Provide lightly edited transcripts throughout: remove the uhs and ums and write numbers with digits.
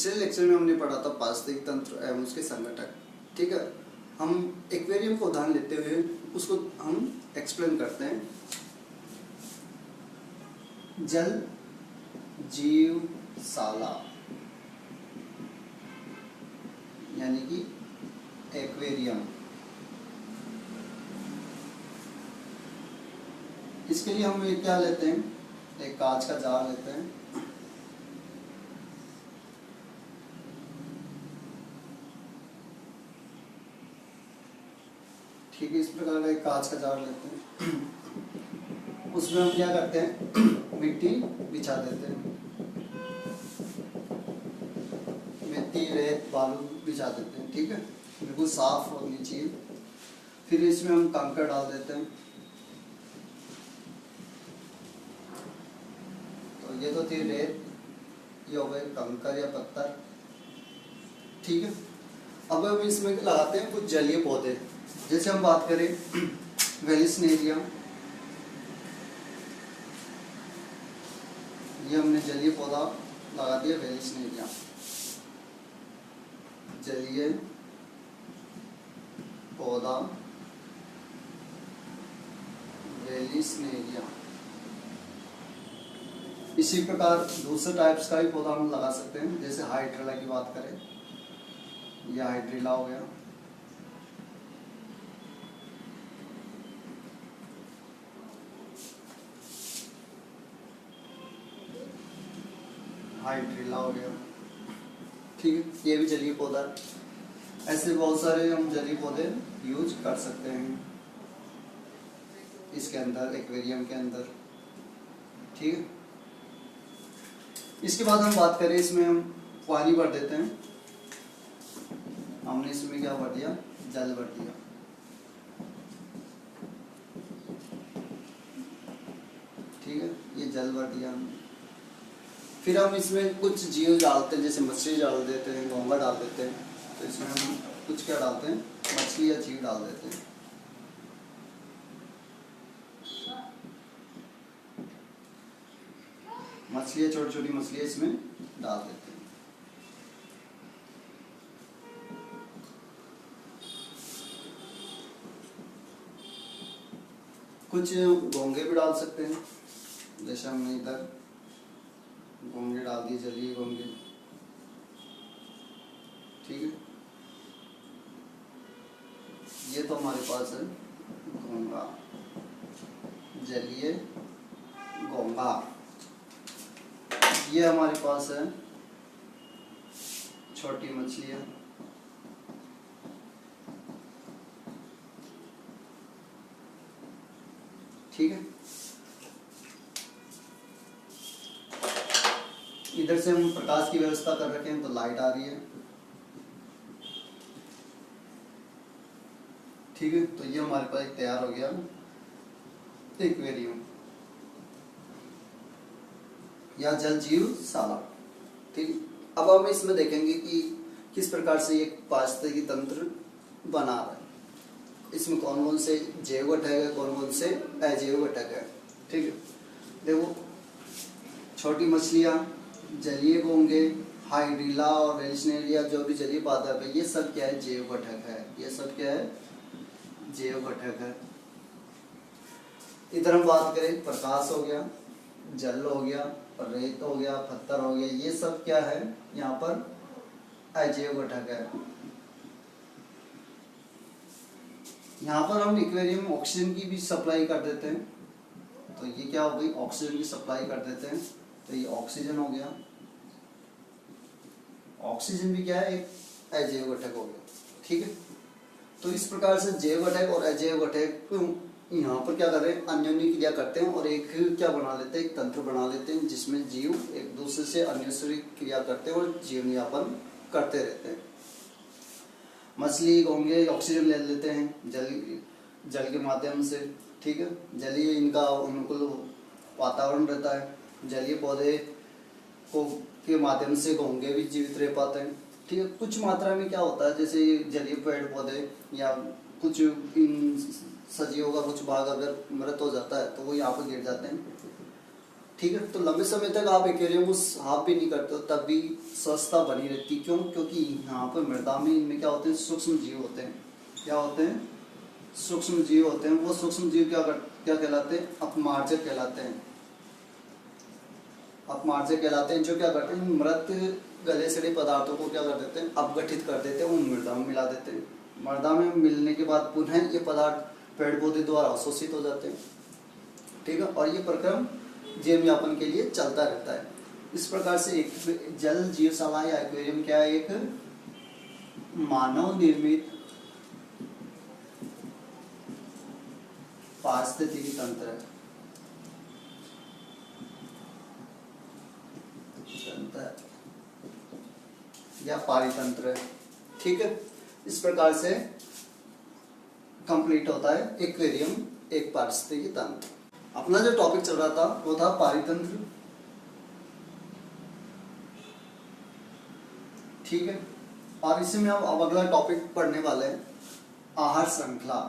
पिछले लेक्चर में हमने पढ़ा था पारिस्थितिक तंत्र एवं उसके संगठक। ठीक है, हम एक्वेरियम को उदाहरण लेते हुए उसको हम एक्सप्लेन करते हैं। जल जीवशाला यानी कि एक्वेरियम, इसके लिए हम क्या लेते हैं, एक कांच का जार लेते हैं। ठीक है, इस प्रकार का एक कांच का जार लेते हैं। उसमें हम क्या करते हैं, मिट्टी बिछा देते हैं, मिट्टी रेत बालू बिछा देते हैं। ठीक है, बिल्कुल साफ होनी चाहिए। फिर इसमें हम कंकड़ डाल देते हैं। तो ये तो थी रेत, ये हो गए कंकड़ या पत्थर। ठीक है, अब हम इसमें लगाते हैं कुछ जलीय पौधे। जैसे हम बात करें वेलिस्नेरिया, ये हमने जलीय पौधा लगा दिया वेलिस्नेरिया, जलीय पौधा वेलिस्नेरिया। इसी प्रकार दूसरे टाइप्स का भी पौधा हम लगा सकते हैं। जैसे हाइड्रिला की बात करें, यह हाइड्रिला हो गया। हाइड्रिला हो गया। ठीक है, ये भी जलीय पौधा। ऐसे बहुत सारे हम जलीय पौधे यूज कर सकते हैं इसके अंदर, एक्वेरियम के अंदर। ठीक है, इसके बाद हम बात करें, इसमें हम पानी भर देते हैं। हमने इसमें क्या भर दिया, जल भर दिया। ठीक है, ये जल भर दिया हमने। फिर हम इसमें कुछ जीव डालते हैं, जैसे मछली डाल देते हैं, घोंगा डाल देते हैं। तो इसमें हम कुछ क्या डालते हैं, मछली या जीव डाल देते हैं। मछलियाँ, छोटी छोटी मछलियाँ इसमें डाल देते हैं। कुछ घोंगे भी डाल सकते हैं, जैसे हमने इधर घोंगे डाल दिए, जलीय घोंगे। ठीक है, ये तो हमारे पास है घोंगा, जलीय घोंगा। ये हमारे पास है छोटी मछलियाँ। ठीक है, इधर से हम प्रकाश की व्यवस्था कर रखे हैं, तो लाइट आ रही है। ठीक है, तो ये हमारे पास एक तैयार हो गया एक्वेरियम या जल जीवशाला। ठीक, अब हम इसमें देखेंगे कि किस प्रकार से ये पारिस्थितिकी तंत्र बना रहा है। इसमें कौन कौन से जैव घटक है, कौन कौन से अजैव घटक है। ठीक है, देखो, छोटी मछलियाँ, जलीय घोंगे, हाइड्रिला और वेलिस्नेरिया, जो भी जलीय पादप है, ये सब क्या है, जैव घटक है। ये सब क्या है, जैव घटक है। इधर हम बात करें, प्रकाश हो गया, जल हो गया, रेत हो गया, पत्थर हो गया, ये सब क्या है, यहाँ पर अजैव घटक है। यहाँ पर हम एक्वेरियम में ऑक्सीजन की भी सप्लाई कर देते हैं। तो ये क्या हो गई, ऑक्सीजन की सप्लाई कर देते हैं। तो ये ऑक्सीजन हो गया। ऑक्सीजन भी क्या है, एक अजैव घटक हो गया। ठीक है, तो इस प्रकार से जैव घटक और अजैव घटक यहाँ पर क्या कर रहे हैं, अन्योन्य क्रिया करते हैं और एक क्या बना लेते हैं, एक तंत्र बना लेते हैं, जिसमें जीव एक दूसरे से अन्योन्य क्रिया करते हैं और जीवन यापन करते रहते हैं। मछली, घोंगे ऑक्सीजन ले लेते हैं जल के माध्यम से। ठीक है, जलीय इनका अनुकूल वातावरण रहता है। जलीय पौधे को के माध्यम से घोंगे भी जीवित रह पाते हैं। ठीक है, कुछ मात्रा में क्या होता है, जैसे जलीय पेड़ पौधे या कुछ इन सजीवों का कुछ भाग अगर मृत हो जाता है तो वो यहाँ पर गिर जाते हैं। ठीक है। तो लंबे समय तक आप एक्वेरियम को साफ भी नहीं करते हो तब भी स्वच्छता बनी रहती। क्यों? क्योंकि यहाँ पर मृदा में इनमें क्या होते हैं, सूक्ष्म जीव होते हैं। क्या होते हैं? सूक्ष्म जीव होते हैं। वो सूक्ष्म जीव क्या कहलाते हैं? अपमार्जक कहलाते हैं। अपमार्जक कहलाते हैं, जो क्या करते हैं, मृत गले सड़े पदार्थों को क्या कर देते हैं, अपगठित कर देते हैं, उन मृदा में मिला देते हैं। मृदा में मिलने के बाद पुनः ये पदार्थ पेड़ पौधे द्वारा अवशोषित हो जाते हैं। ठीक है। और ये प्रक्रम जीवन यापन के लिए चलता रहता है। इस प्रकार से एक जल जीवशाला या एक्वेरियम क्या है, एक मानव निर्मित पारिस्थितिकी तंत्र है। या पारितंत्र है। ठीक है। इस प्रकार से कंप्लीट होता है एक्वेरियम, एक पारिस्थितिकी तंत्र। अपना जो टॉपिक चल रहा था वो था पारितंत्र। ठीक है। और इसी में हम अब अगला टॉपिक पढ़ने वाले हैं आहार श्रृंखला।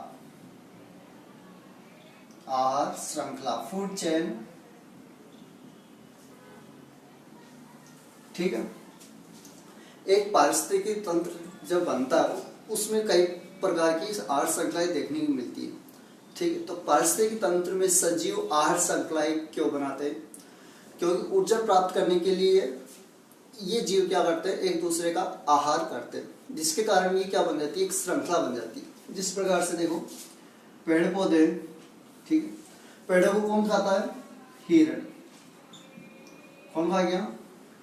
आहार श्रृंखला, फूड चेन। ठीक है। एक पारिस्थितिकी तंत्र जब बनता है उसमें कई प्रकार की आहार श्रृंखलाएं देखने को मिलती है। ठीक है। तो पारिस्थितिकी तंत्र में सजीव आहार श्रृंखलाएं क्यों बनाते हैं? क्योंकि ऊर्जा प्राप्त करने के लिए ये जीव क्या करते हैं, एक दूसरे का आहार करते हैं, जिसके कारण ये क्या बन जाती है, एक श्रृंखला बन जाती है। जिस प्रकार से देखो पेड़ पौधे, ठीक है, पेड़ों को कौन खाता है? हिरण। कौन खा गया?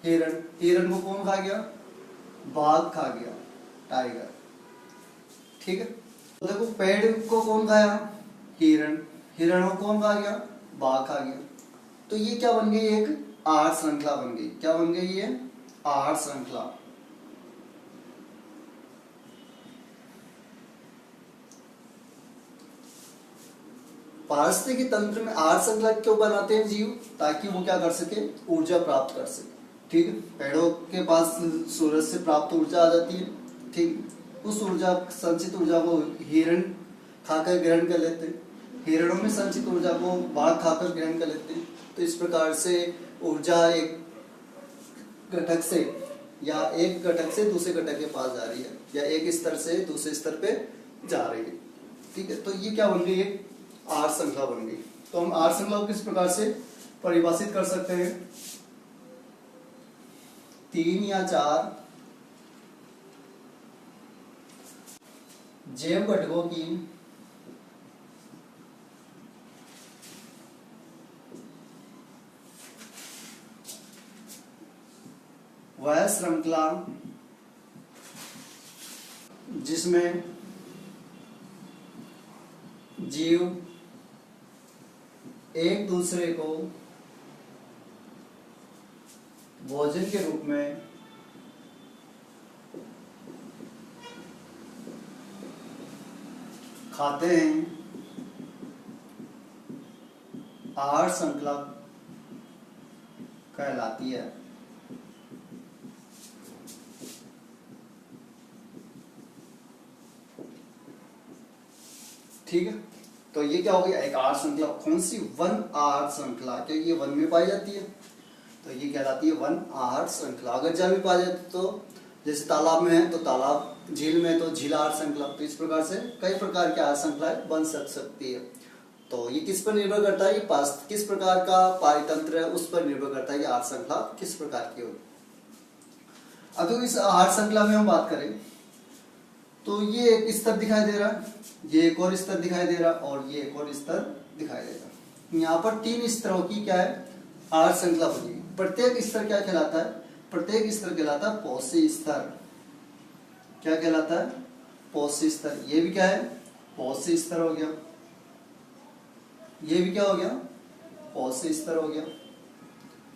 हिरण। हिरण को कौन खा गया? बाघ खा गया, टाइगर। ठीक है। तो देखो पेड़ को कौन खाया? हिरण। हिरण को कौन खा गया? बाघ खा गया। तो ये क्या बन गई? एक आहार श्रृंखला बन गई। क्या बन गई? ये आहार श्रृंखला। पारिस्थितिकी तंत्र में आहार श्रृंखला क्यों बनाते हैं जीव? ताकि वो क्या कर सके, ऊर्जा प्राप्त कर सके। ठीक है। पेड़ों के पास सूरज से प्राप्त ऊर्जा आ जाती है। ठीक। उस ऊर्जा, संचित ऊर्जा को हिरण खाकर ग्रहण कर लेते हैं। हिरणों में संचित ऊर्जा को बाघ खाकर ग्रहण कर लेते हैं। तो इस प्रकार से ऊर्जा एक घटक से या एक घटक से दूसरे घटक के पास जा रही है, या एक स्तर से दूसरे स्तर पे जा रही है। ठीक है। तो ये क्या बन गई? एक आहार श्रृंखला बन गई। तो हम आहार श्रृंखला को किस प्रकार से परिभाषित कर सकते हैं? 3 या 4 जैव घटकों की वह श्रृंखला जिसमें जीव एक दूसरे को भोजन के रूप में खाते हैं, आहार श्रृंखला कहलाती है। ठीक है। तो ये क्या हो गया? एक आहार श्रृंखला। कौन सी? वन आहार श्रृंखला। क्योंकि ये वन में पाई जाती है तो ये कहलाती है वन आहार श्रृंखला। अगर जल में पाई जाती तो जैसे तालाब में है तो तालाब, झील में तो झील आहार श्रृंखला। तो इस प्रकार से कई प्रकार की आहार श्रृंखलाएं बन सकती है। तो ये किस पर निर्भर करता है? ये किस प्रकार का पारितंत्र है उस पर निर्भर करता है ये आहार श्रृंखला किस प्रकार की होगी। अगर इस आहार श्रृंखला में हम बात करें तो ये एक स्तर दिखाई दे रहा है, ये एक और स्तर दिखाई दे रहा है, और ये एक और स्तर दिखाई दे रहा है। यहाँ पर 3 स्तरों की क्या है? आहार श्रृंखला बनी। प्रत्येक स्तर क्या कहलाता है? प्रत्येक स्तर कहलाता है पौष्य स्तर। क्या कहलाता है? पौष्य स्तर। ये भी क्या है? पौष्य स्तर हो गया। ये भी क्या हो गया? पौष्य स्तर हो गया।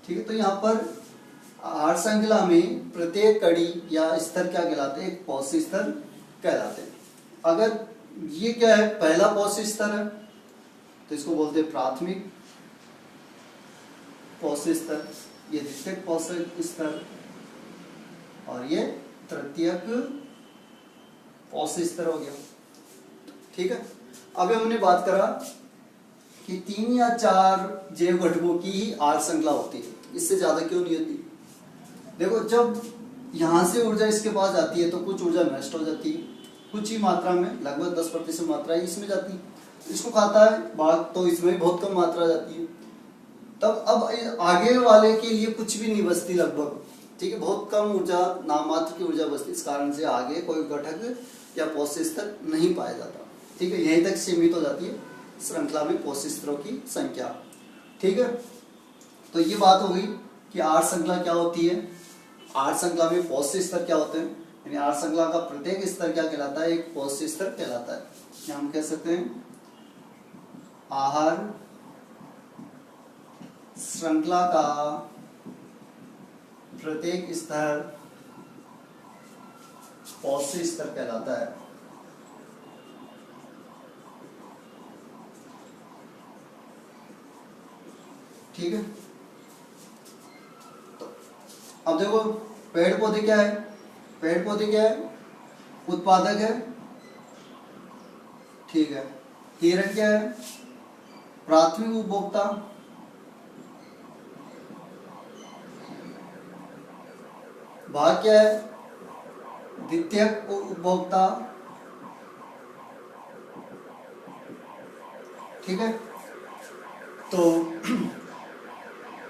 ठीक है। तो यहाँ पर आहार श्रृंखला में प्रत्येक कड़ी या स्तर क्या कहलाते हैं? एक पौष्य स्तर कहलाते हैं। अगर ये क्या है? पहला पौष्य स्तर है तो इसको बोलते हैं प्राथमिक पौष्य स्तर, ये द्वितीयक पौष्य स्तर, और ये तृतीयक पौष्य स्तर हो गया। ठीक है। अभी हमने बात करा कि 3 या 4 जैव घटकों की ही आर श्रृंखला होती है, इससे ज्यादा क्यों नहीं होती। देखो जब यहाँ से ऊर्जा इसके पास जाती है तो कुछ ऊर्जा नष्ट हो जाती है, कुछ ही मात्रा में, लगभग 10% मात्रा ही इसमें जाती है, इसको खाता है बाघ तो इसमें बहुत कम मात्रा जाती है। तब अब आगे वाले के लिए कुछ भी नहीं बचती लगभग, ठीक है, बहुत कम ऊर्जा, नाममात्र की ऊर्जा बचती, इस कारण से आगे कोई घटक या पोषक स्तर नहीं पाया जाता, ठीक है, यहीं तक सीमित हो जाती है श्रृंखला में पोषक स्तरों की संख्या, ठीक है। तो ये बात हो गई कि आर श्रृंखला क्या होती है, आर श्रृंखला में पोषक स्तर क्या होते हैं, यानी आर श्रृंखला का प्रत्येक स्तर क्या कहलाता है, एक पोषक स्तर कहलाता है, या हम कह सकते हैं आहार श्रृंखला का प्रत्येक स्तर पोषक स्तर कहलाता है। ठीक है, तो अब देखो पेड़ पौधे क्या है, पेड़ पौधे क्या है, उत्पादक है, ठीक है। हिरण क्या है, प्राथमिक उपभोक्ता, भाग क्या है, द्वितीयक उपभोक्ता, ठीक है। तो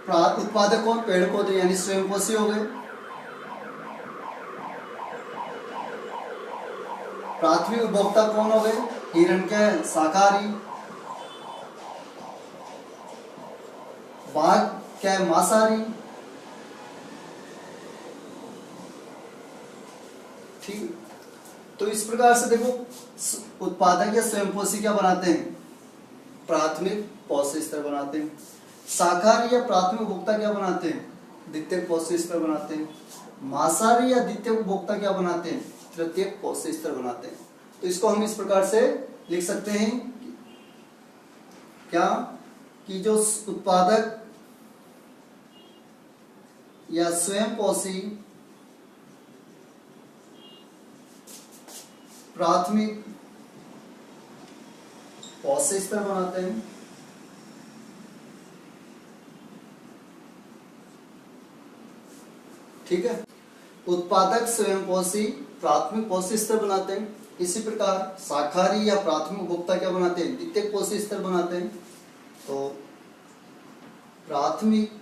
उत्पादक कौन, पेड़ पौधे यानी स्वयंपोषी हो गए, प्राथमिक उपभोक्ता कौन हो गए, हिरण क्या है, शाकाहारी, बाघ क्या है, मांसाहारी, ठीक। तो इस प्रकार से देखो उत्पादक या स्वयंपोषी क्या बनाते हैं, प्राथमिक पोषक स्तर बनाते हैं, शाकाहारी या प्राथमिक उपभोक्ता क्या बनाते हैं, द्वितीयक पोषक स्तर बनाते हैं, मांसाहारी या द्वितीयक उपभोक्ता क्या बनाते हैं, तृतीयक पोषक स्तर बनाते हैं। तो इसको हम इस प्रकार से लिख सकते हैं क्या, कि जो उत्पादक या स्वयंपोषी प्राथमिक पोषक स्तर बनाते हैं, ठीक है। उत्पादक स्वयंपोषी प्राथमिक पोषक स्तर बनाते हैं, इसी प्रकार शाकाहारी या प्राथमिक उपभोक्ता क्या बनाते हैं, द्वितीयक पोषक स्तर बनाते हैं। तो प्राथमिक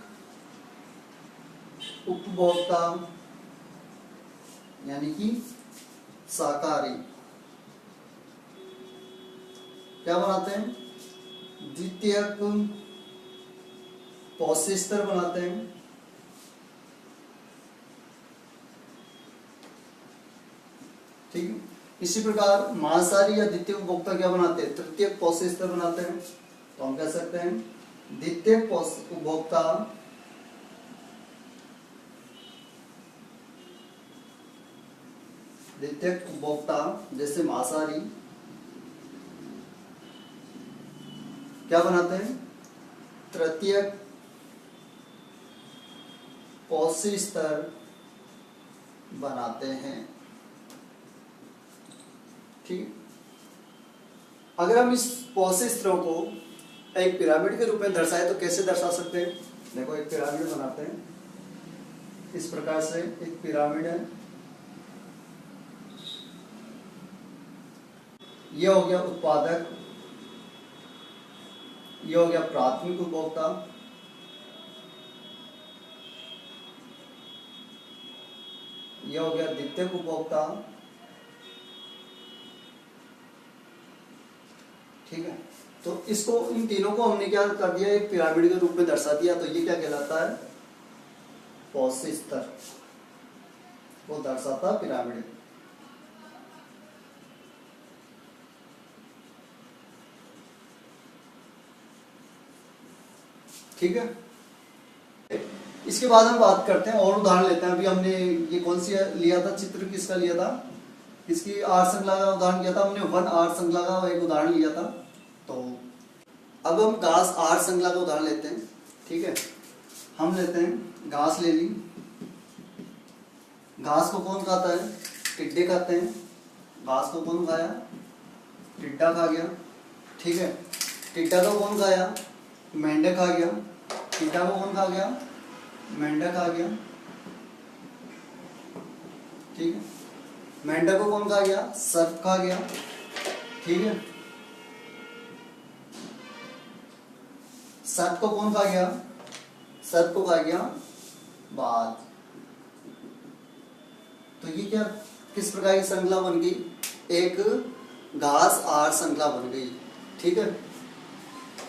उपभोक्ता यानी कि शाकाहारी क्या बनाते हैं, द्वितीयक पोषक स्तर बनाते हैं, ठीक है। इसी प्रकार मांसाहारी या द्वितीयक उपभोक्ता क्या बनाते हैं, तृतीयक पोषक स्तर बनाते हैं। तो हम कह सकते हैं द्वितीयक उपभोक्ता द्वितीयक उपभोक्ता जैसे मांसाहारी क्या बनाते हैं, तृतीयक पोषक स्तर बनाते हैं, ठीक। अगर हम इस पोषक स्तरों को एक पिरामिड के रूप में दर्शाए तो कैसे दर्शा सकते हैं, देखो एक पिरामिड बनाते हैं, इस प्रकार से एक पिरामिड है, ये हो गया उत्पादक, ये हो गया प्राथमिक उपभोक्ता, ये हो गया द्वितीयक उपभोक्ता, ठीक है। तो इसको इन तीनों को हमने क्या कर दिया, एक पिरामिड के रूप में दर्शा दिया। तो ये क्या कहलाता है, पोषक स्तर वो दर्शाता पिरामिड, ठीक है। इसके बाद हम बात करते हैं और उदाहरण लेते हैं। अभी हमने ये कौन सी लिया था, चित्र किसका लिया था, इसकी आर श्रृंखला का उदाहरण किया था हमने, 1 आर श्रृंखला का एक उदाहरण लिया था। तो अब हम घास आर श्रृंखला का उदाहरण लेते हैं, ठीक है। हम लेते हैं घास ले ली, घास को कौन खाता है, टिड्डे खाते हैं, घास को कौन खाया, टिड्डा खा गया, ठीक है। टीटा को कौन खाया? मेंढक खा गया। टीटा को कौन खा गया? मेंढक खा गया। ठीक है। मेंढक को कौन खा गया? सर्प खा गया। ठीक है। सर्प को कौन खा गया? सर्प को खा गया बाज। तो ये क्या, किस प्रकार की श्रृंखला बन गई? एक घास आहार श्रृंखला बन गई। ठीक है।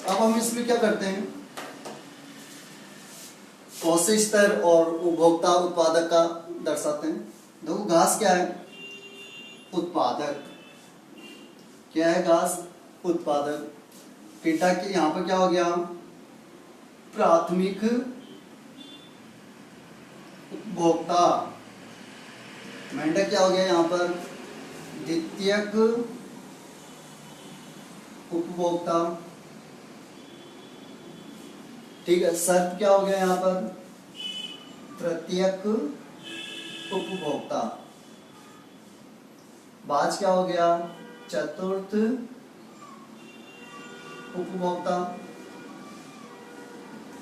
अब हम इसमें क्या करते हैं, पौष्टिक स्तर और उपभोक्ता उत्पादक का दर्शाते हैं। देखो घास क्या है? उत्पादक। क्या है घास? उत्पादक। टीटा की यहां पर क्या हो गया? प्राथमिक उपभोक्ता। मेंढक क्या हो गया यहां पर? द्वितीयक उपभोक्ता। ठीक है। सर्प क्या हो गया यहां पर? तृतीयक उपभोक्ता। बाज क्या हो गया? चतुर्थ उपभोक्ता।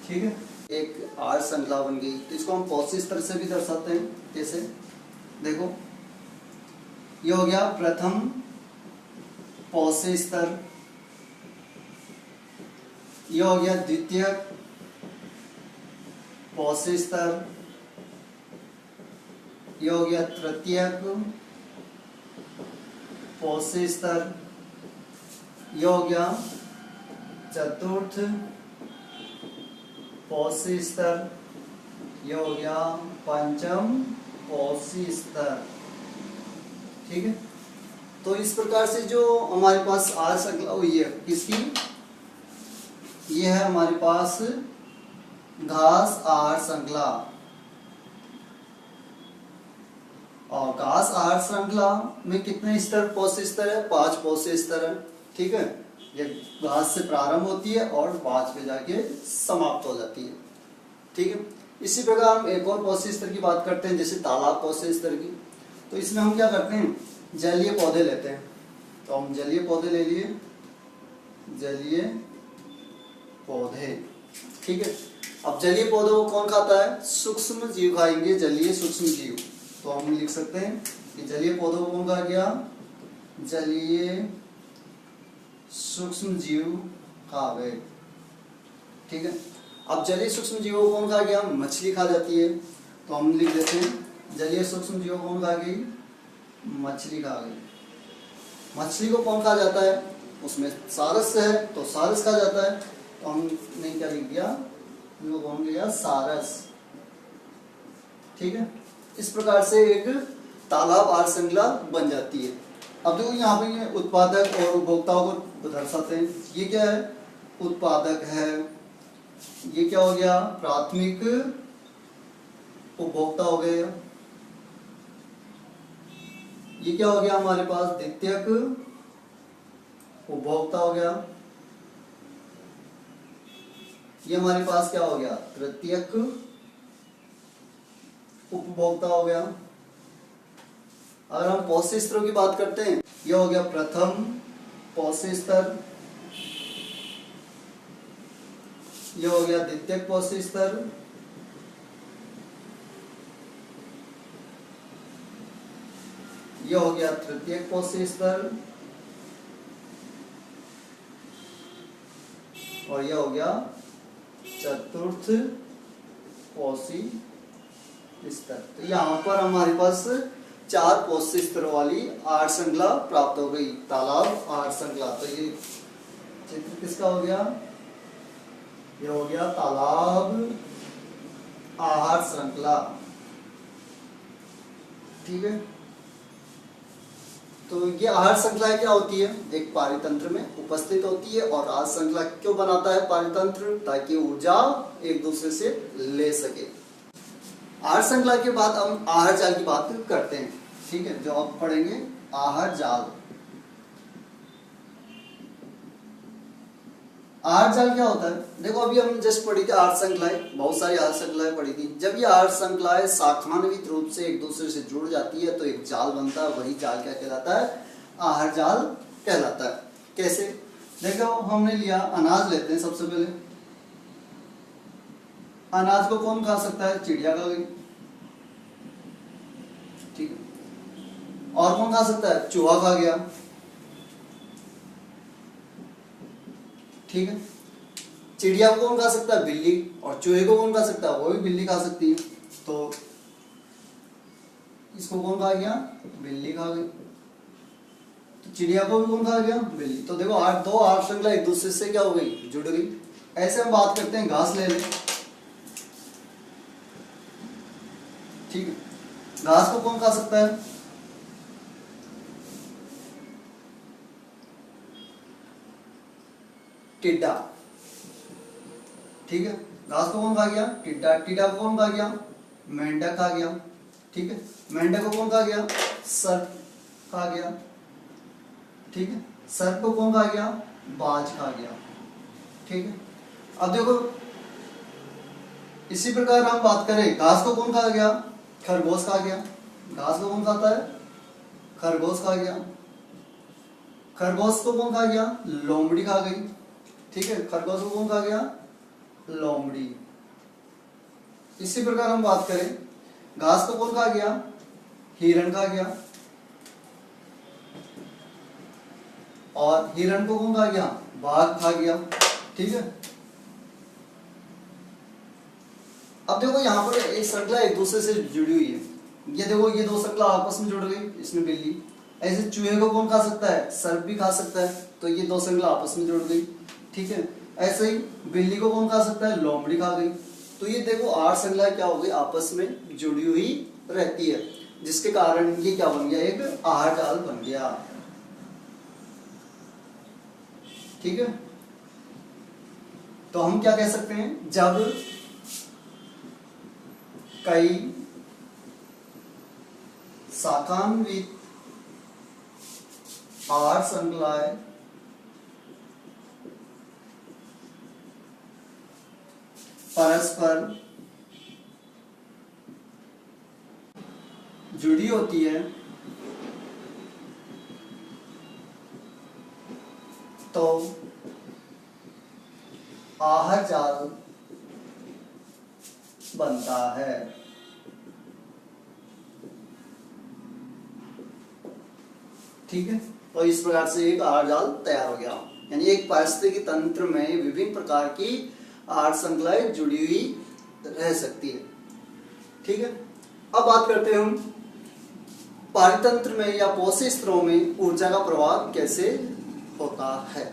ठीक है। एक आहार श्रृंखला बन गई। तो इसको हम पौष्टिक स्तर से भी दर्शाते हैं। कैसे? देखो, ये हो गया प्रथम पौष्टिक स्तर, ये हो गया द्वितीय पौष्टिक स्तर, ये हो गया तृतीयक पौष्टिक स्तर, ये हो गया चतुर्थ पौष्टिक स्तर, ये हो गया पंचम पौष्टिक स्तर। ठीक है। तो इस प्रकार से जो हमारे पास आहार श्रृंखला हुई है किसकी? ये है हमारे पास घास आहार श्रृंखला। और घास आहार श्रृंखला में कितने स्तर पौष्टिक स्तर है? 5 पौष्टिक स्तर है। ठीक है। ये घास से प्रारंभ होती है और बाज पे जाके समाप्त हो जाती है। ठीक है। इसी प्रकार हम एक और पौष्टिक स्तर की बात करते हैं, जैसे तालाब पौष्टिक स्तर की। तो इसमें हम क्या करते हैं, जलीय पौधे लेते हैं। तो हम जलीय पौधे ले लिए, जलीय पौधे। ठीक है। अब जलीय पौधों को कौन खाता है? सूक्ष्म जीव खाएंगे, जलीय सूक्ष्म जीव। तो हम लिख सकते हैं कि जलीय पौधों को कौन खा गया? जलीय सूक्ष्म जीव खा गए। ठीक है। अब जलीय सूक्ष्म जीवों को कौन खा गया? मछली खा जाती है। तो हम लिख देते हैं जलीय सूक्ष्म जीवों को कौन खा गई? मछली खा गई। मछली को कौन खा जाता है? उसमें सारस है, तो सारस खा जाता है। तो हमने क्या लिख दिया? वो कौन लिया? सारस। ठीक है। इस प्रकार से एक तालाब आहार श्रृंखला बन जाती है। अब देखो यहाँ पे ये उत्पादक और उपभोक्ताओं को दर्शाते हैं। ये क्या है? उत्पादक है। ये क्या हो गया? प्राथमिक उपभोक्ता हो गए। ये क्या हो गया हमारे पास? द्वितीयक उपभोक्ता हो गया। ये हमारे पास क्या हो गया? तृतीयक उपभोक्ता हो गया। अगर हम पौष्टिक स्तरों की बात करते हैं, ये हो गया प्रथम पौष्टिक स्तर, ये हो गया द्वितीयक पौष्टिक स्तर, ये हो गया तृतीयक पौष्टिक स्तर, और यह हो गया चतुर्थ पौष्टिक स्तर। तो यहाँ पर हमारे पास 4 पौष्टिक स्तरों वाली आहार श्रृंखला प्राप्त हो गई, तालाब आहार श्रृंखला। तो ये चित्र किसका हो गया? ये हो गया तालाब आहार श्रृंखला। ठीक है। तो ये आहार श्रृंखला क्या होती है? एक पारितंत्र में उपस्थित होती है। और आहार श्रृंखला क्यों बनाता है पारितंत्र? ताकि ऊर्जा एक दूसरे से ले सके। आहार श्रृंखला के बाद हम आहार जाल की बात करते हैं। ठीक है। जो आप पढ़ेंगे आहार जाल। आहार जाल क्या होता है? देखो अभी हम जस्ट पढ़ी थी आहार श्रृंखलाएं, बहुत सारी आहार श्रृंखलाएं पढ़ी थी। जब ये आहार श्रृंखलाएं शाखान्वित रूप से एक दूसरे से जुड़ जाती है तो एक जाल बनता है। वही जाल क्या कहलाता है? आहार जाल कहलाता है। कैसे? देखो हमने लिया अनाज, लेते हैं सबसे पहले। अनाज को कौन खा सकता है? चिड़िया खा गई, ठीक है। और कौन खा सकता है? चूहा खा गया, ठीक है। चिड़िया को कौन खा सकता है? बिल्ली। और चूहे को कौन खा सकता है? वो भी बिल्ली खा सकती है। तो इसको कौन खा गया? बिल्ली खा गई। तो चिड़िया को भी कौन खा गया? बिल्ली। तो देखो दो आहार श्रृंखला एक दूसरे से क्या हो गई? जुड़ गई। ऐसे हम बात करते हैं, घास ले लें, ठीक है। घास को कौन खा सकता है? टिड्डा, ठीक है। घास को कौन खा गया? टिड्डा। टिड्डा को कौन खा गया? मेंढक खा गया, ठीक है। मेंढक को कौन खा गया? सर्प खा गया, ठीक है। सर्प को कौन खा गया? बाज खा गया, ठीक है। अब देखो इसी प्रकार हम बात करें, घास को कौन खा गया? खरगोश खा गया। घास को कौन खाता है? खरगोश खा गया। खरगोश को कौन खा गया? लोमड़ी खा गई, ठीक है। खरगोश को कौन खा गया? लोमड़ी। इसी प्रकार हम बात करें, घास को कौन खा गया? हिरण खा गया। और हिरण को कौन खा गया? बाघ खा गया, ठीक है। अब देखो यहाँ पर एक श्रृंखला एक दूसरे से जुड़ी हुई है। ये देखो ये दो श्रृंखला आपस में जुड़ गई, इसमें बिल्ली। ऐसे चूहे को कौन खा सकता है? सर्प भी खा सकता है, तो ये दो श्रृंखला आपस में जुड़ गई, ठीक है। ऐसे ही बिल्ली को कौन खा सकता है? लोमड़ी खा गई। तो ये देखो आहार श्रृंखला क्या हो गई? आपस में जुड़ी हुई रहती है, जिसके कारण ये क्या बन गया? एक आहार जाल बन गया, ठीक है। तो हम क्या कह सकते हैं? जब कई शाखान्वित आहार श्रृंखलाएं परस्पर जुड़ी होती है, तो आहार जाल बनता है, ठीक है। तो इस प्रकार से एक आहार जाल तैयार हो गया, यानी एक पारिस्थितिकी तंत्र में विभिन्न प्रकार की आहार श्रृंखलाएं जुड़ी हुई रह सकती है, ठीक है। अब बात करते हैं हम पारितंत्र में या पोषक स्तरों में ऊर्जा का प्रवाह कैसे होता है।